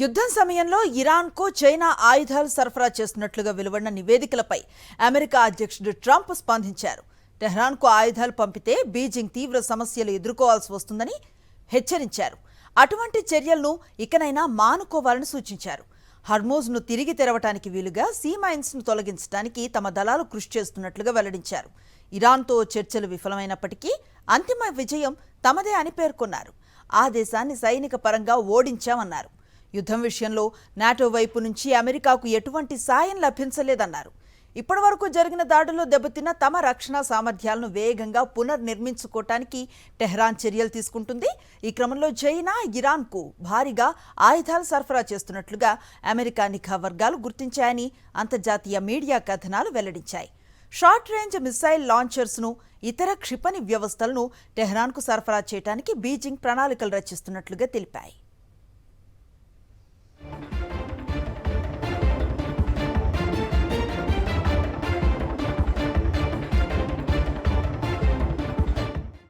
యుద్ధం సమయంలో ఇరాన్కు చైనా ఆయుధాలు సరఫరా చేస్తున్నట్లుగా వెలువడిన నివేదికలపై అమెరికా అధ్యక్షుడు ట్రంప్ స్పందించారు. టెహ్రాన్కు ఆయుధాలు పంపితే బీజింగ్ తీవ్ర సమస్యలు ఎదుర్కోవాల్సి వస్తుందని హెచ్చరించారు. అటువంటి చర్యలను ఇకనైనా మానుకోవాలని సూచించారు. హర్మూజ్ను తిరిగి తెరవటానికి వీలుగా సీ మైన్స్ను తొలగించడానికి తమ దళాలు కృషి చేస్తున్నట్లుగా వెల్లడించారు. ఇరాన్తో చర్చలు విఫలమైనప్పటికీ అంతిమ విజయం తమదే అని పేర్కొన్నారు. ఆ దేశాన్ని సైనిక పరంగా ఓడించామన్నారు. యుద్ధం విషయంలో నాటో వైపు నుంచి అమెరికాకు ఎటువంటి సాయం లభించలేదన్నారు. ఇప్పటివరకు జరిగిన దాడుల్లో దెబ్బతిన్న తమ రక్షణ సామర్థ్యాలను వేగంగా పునర్నిర్మించుకోవటానికి టెహ్రాన్ చర్యలు తీసుకుంటుంది. ఈ క్రమంలో చైనా ఇరాన్కు భారీగా ఆయుధాలు సరఫరా చేస్తున్నట్లుగా అమెరికా నిఘా వర్గాలు గుర్తించాయని అంతర్జాతీయ మీడియా కథనాలు వెల్లడించాయి. షార్ట్ రేంజ్ మిసైల్ లాంచర్స్ను, ఇతర క్షిపణి వ్యవస్థలను టెహ్రాన్కు సరఫరా చేయడానికి బీజింగ్ ప్రణాళికలు రచిస్తున్నట్లుగా తెలిపాయి.